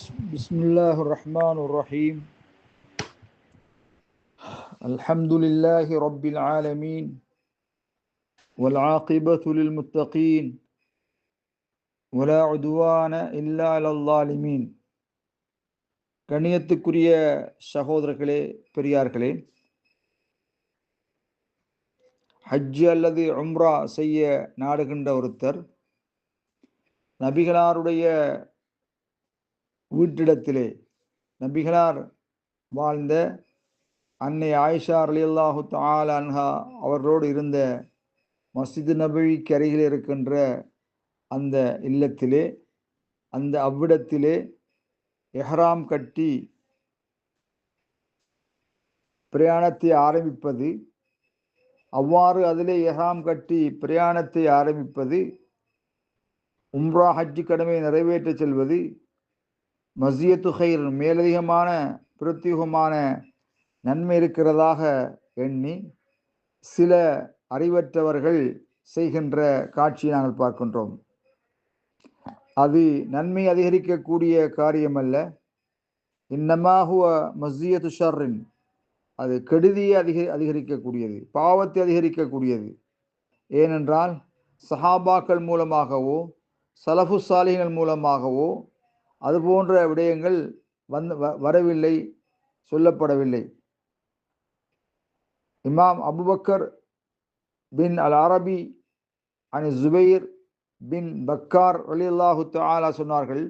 بسم الله الرحمن الرحيم الحمد لله رب العالمين والعاقبة للمتقين ولا عدوان إلا على الظالمين. கண்ணியத்துக்குரிய சகோதரர்களே, பெரியார்களே, ஹஜ் அல்லது உம்ரா செய்ய நாடுகின்ற ஒருத்தர் நபிகளாருடைய வீட்டிடத்திலே நபிகளார் வாழ்ந்த அன்னை ஆயிஷா ரலியல்லாஹு தஆலா அன்ஹா அவர்களோடு இருந்த மஸ்ஜித் நபவிக்கு அருகில் இருக்கின்ற அந்த இல்லத்திலே, அந்த அவ்விடத்திலே எஹ்ராம் கட்டி பிரயாணத்தை ஆரம்பிப்பது, அவ்வாறு அதிலே எஹ்ராம் கட்டி பிரயாணத்தை ஆரம்பிப்பது, உம்ரா ஹஜ் கடமை நிறைவேற்ற செல்வது, மஸியத்து ஹைர் மேலதிகமான பிரத்யூகமான நன்மை இருக்கிறதாக எண்ணி சில அறிவற்றவர்கள் செய்கின்ற காட்சியை நாங்கள் பார்க்கின்றோம். அது நன்மை அதிகரிக்கக்கூடிய காரியமல்ல. இன்னமா ஹுவ மஸியத்து ஷர்ரின், அது கெடுதியை அதிகரிக்கக்கூடியது, பாவத்தை அதிகரிக்கக்கூடியது. ஏனென்றால் சஹாபாக்கள் மூலமாகவோ சலஃபு சாலிஹின்கள் மூலமாகவோ அது போன்ற விடயங்கள் வரவில்லை, சொல்லப்படவில்லை. இமாம் அபுபக்கர் பின் அல் அரபி அனி ஜுபைர் பின் பக்கார் ரலியல்லாஹு தஆலா சொன்னார்கள்,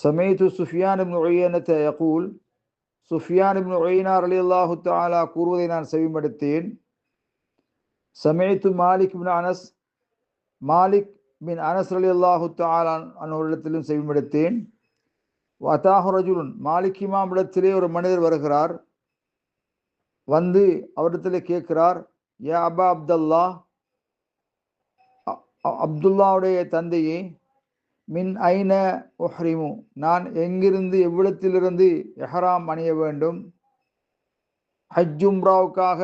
சமைத்து சுஃபியான் இப்னு உயைனத யகூல், சுஃபியான் இப்னு உயைனா ரலியல்லாஹு தஆலா கூறுவதை நான் செவிமடுத்தேன். சமைத்து மாலிக் பின் அனஸ், மாலிக் பின் அனஸ் ரலியல்லாஹு தஆலா அன்ஹுவிடத்திலும் செவிமடுத்தேன். வதாஹு ரஜுலுன், மாலிக் இமாம் இடத்திலே ஒரு மனிதர் வருகிறார். வந்து அவரிடத்திலே கேட்கிறார், யா அபா அப்துல்லா, அப்துல்லாவுடைய தந்தையே, மின் ஐன உஹ்ரிமு, நான் எங்கிருந்து எவ்விடத்திலிருந்து எஹ்ராம் அணிய வேண்டும், ஹஜ் உம்ராவுக்காக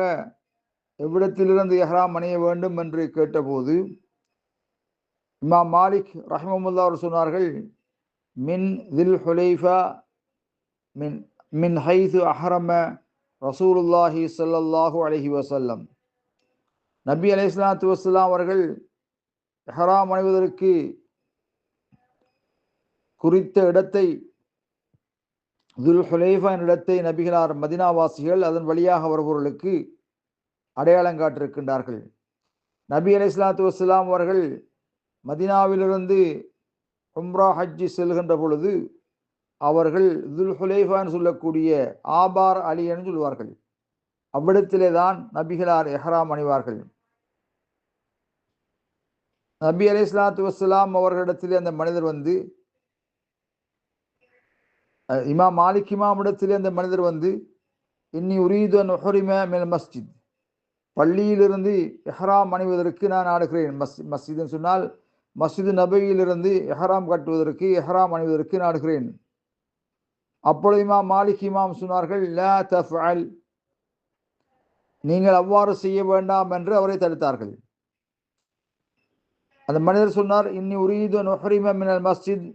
எவ்விடத்திலிருந்து எஹ்ராம் அணிய வேண்டும் என்று கேட்டபோது இமாம் மாலிக் ரஹ்மத்துல்லாஹி அவர் சொன்னார்கள், மின் தில் ஹுலைஃபா மின் ஹைது அஹ்ரம ரசூலுல்லாஹி ஸல்லல்லாஹு அலைஹி வஸல்லம், நபி அலைஹிஸ்ஸலாத்து வஸ்ஸலாம் அவர்கள் இஹ்ராம் அணிவதற்கு குறித்த இடத்தை, துல் ஹுலைஃபா என்ற இடத்தை நபிகளார் மதீனாவாசிகள் அதன் வழியாக வருபவர்களுக்கு அடையாளம் காட்டிருக்கின்றார்கள். நபி அலைஹிஸ்ஸலாத்து வஸ்ஸலாம் அவர்கள் மதீனாவிலிருந்து உம்ரா ஹஜ் செல்கின்ற பொழுது அவர்கள் துல் ஹுலைஃபான்னு சொல்லக்கூடிய ஆபார் அலி என்று சொல்வார்கள், அவ்விடத்திலே தான் நபிகளார் எஹ்ராம் அணிவார்கள். நபி அலைஹிஸ்ஸலாத்து வஸ்ஸலாம் அவர்களிடத்திலே அந்த மனிதர் வந்து, இமாம் மாலிக் இமாம் இடத்திலே அந்த மனிதர் வந்து, இன்னி உரீது அன் உஹ்ரிம மினல் மஸ்ஜித், பள்ளியிலிருந்து எஹ்ராம் அணிவதற்கு நான் நாடுகிறேன். மஸ்ஜித்னு சொன்னால் மஸ்ஜித் நபவியிலிருந்து எஹ்ராம் கட்டுவதற்கு, எஹ்ராம் அணிவதற்கு நாடுகிறேன். அப்பொழுது இமாம் மாலிக் இமாம் சொன்னார்கள், லா தஃஅல், நீங்கள் அவ்வாறு செய்ய வேண்டாம் என்று அவரை தடுத்தார்கள். அந்த மனிதர் சொன்னார், இன்னி உரீது அன் உஹ்ரிம மினல் மஸ்ஜித்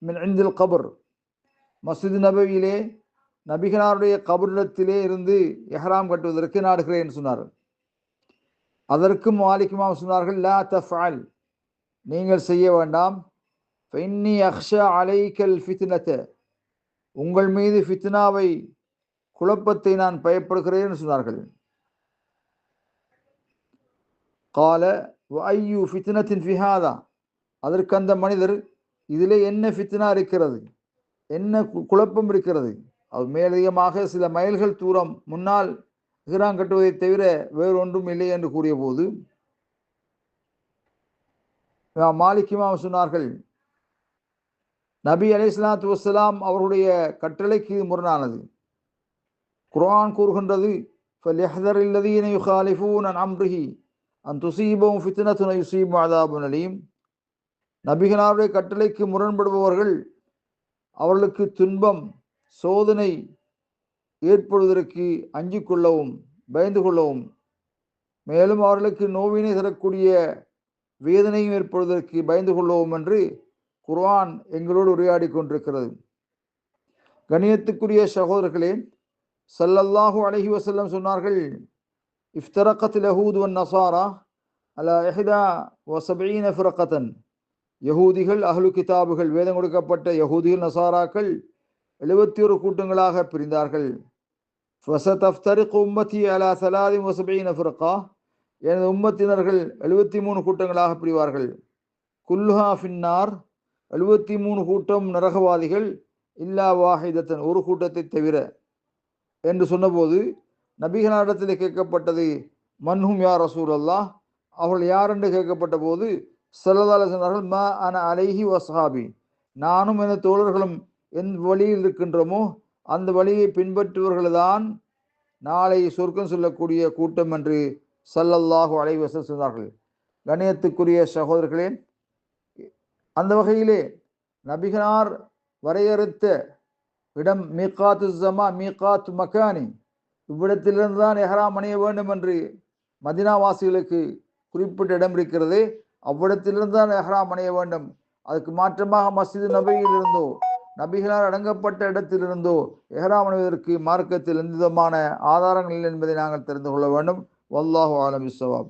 மின் இந்தில் கபர், மஸ்ஜித் நபவியிலே நபிகளாருடைய கபரிடத்திலே இருந்து எஹ்ராம் கட்டுவதற்கு நாடுகிறேன் சொன்னார். அதற்கும் மாலிக் இமாம் சொன்னார்கள், லா தஃஅல், நீங்கள் செய்ய வேண்டாம். ஃபஇன்னி அக்ஷா அலைக்கல் ஃபித்னத, உங்கள் மீது ஃபித்னாவை, குழப்பத்தை நான் பயப்படுகிறேன் சொன்னார்கள். கால வஅய்யு ஃபித்னத்தின் ஃபி ஹாதா, அதற்கு அந்த மனிதர், இதிலே என்ன ஃபித்னா இருக்கிறது, என்ன குழப்பம் இருக்கிறது, அது மேலதிகமாக சில மைல்கள் தூரம் முன்னால் இஹ்ராம் கட்டுவதை தவிர வேறொன்றும் இல்லை என்று கூறிய போது மாலிக் இமாம் சொன்னார்கள், நபி அலைஹிஸ்ஸலாத்து வஸ்ஸலாம் அவருடைய கட்டளைக்கு முரணானது. குர்ஆன் கூறுகின்றது, ஃபல்யஹ்தர் அல்லதீன யுகாலிஃபூன அன் அம்ரிஹி அன் துஸீபஹும் ஃபித்னத்துன் அவ் யுஸீபஹும் அஸாபுன் அலீம், நபிகளாருடைய கட்டளைக்கு முரண்படுபவர்கள் அவர்களுக்கு துன்பம், சோதனை ஏற்படுவதற்கு அஞ்சிக் கொள்ளவும், பயந்து கொள்ளவும், மேலும் அவர்களுக்கு நோவினை தரக்கூடிய வேதனையும் ஏற்படுவதற்கு பயந்து கொள்ளவும் என்று குர்ஆன் எங்களோடு உரையாடி கொண்டிருக்கிறது. கணியத்துக்குரிய சகோதரர்களே, ஸல்லல்லாஹு அலைஹி வஸல்லம் சொன்னார்கள், இஃப்தரகத் யஹூது வன் நஸாரா அலா 71 ஃபிரகத்தன். யகூதிகள், அஹ்லு கிதாபுகள், வேதம் கொடுக்கப்பட்ட யகூதிகள், நசாராக்கள் 71 கூட்டங்களாக பிரிந்தார்கள். ஃபஸதஃப்தரிகு உம்மத்தி அலா 73 ஃபிரகா. எனது உம்மத்தினர்கள் 73 கூட்டங்களாக பிரிவார்கள். குல்லுஹா ஃபின்னார். 73 கூட்டம் நரகவாதிகள். இல்லா வாஹிதத்தன், ஒரு கூட்டத்தை தவிர என்று சொன்னபோது நபிகளிடத்தில் கேட்கப்பட்டது, மன்ஹும் யா ரசூலல்லாஹ், அவர்கள் யார் என்று கேட்கப்பட்ட போது ஸல்லல்லாஹு அலைஹி வஸல்லம் சொன்னார்கள், மா அன அலைஹி வஸ்ஹாபி, நானும் எனது தோழர்களும் எந்த வழியில் இருக்கின்றோமோ அந்த வழியை பின்பற்றுவர்கள்தான் நாளை சொர்க்கம் சொல்லக்கூடிய கூட்டம் என்று ஸல்லல்லாஹு அலைஹி வஸல்லம் சொன்னார்கள். கணியத்துக்குரிய சகோதரர்களே, அந்த வகையிலே நபிகளார் வரையறுத்த இடம் மீகாத்து ஜமா, மீகாத் மக்கானி, இவ்விடத்திலிருந்து தான் எஹ்ராம் அணிய வேண்டும் என்று மதினாவாசிகளுக்கு குறிப்பிட்ட இடம் இருக்கிறது. அவ்விடத்திலிருந்து தான் எஹ்ராம் அணிய வேண்டும். அதுக்கு மாற்றமாக மஸ்ஜித் நபியில் இருந்தோ நபிகளார் அடங்கப்பட்ட இடத்திலிருந்தோ எஹ்ராம் அணிவதற்கு மார்க்கத்தில் எந்த விதமான ஆதாரங்கள் இல்லை என்பதை நாங்கள் தெரிந்து கொள்ள வேண்டும். வல்லாஹு ஆலம் பிஸ்ஸவாப்.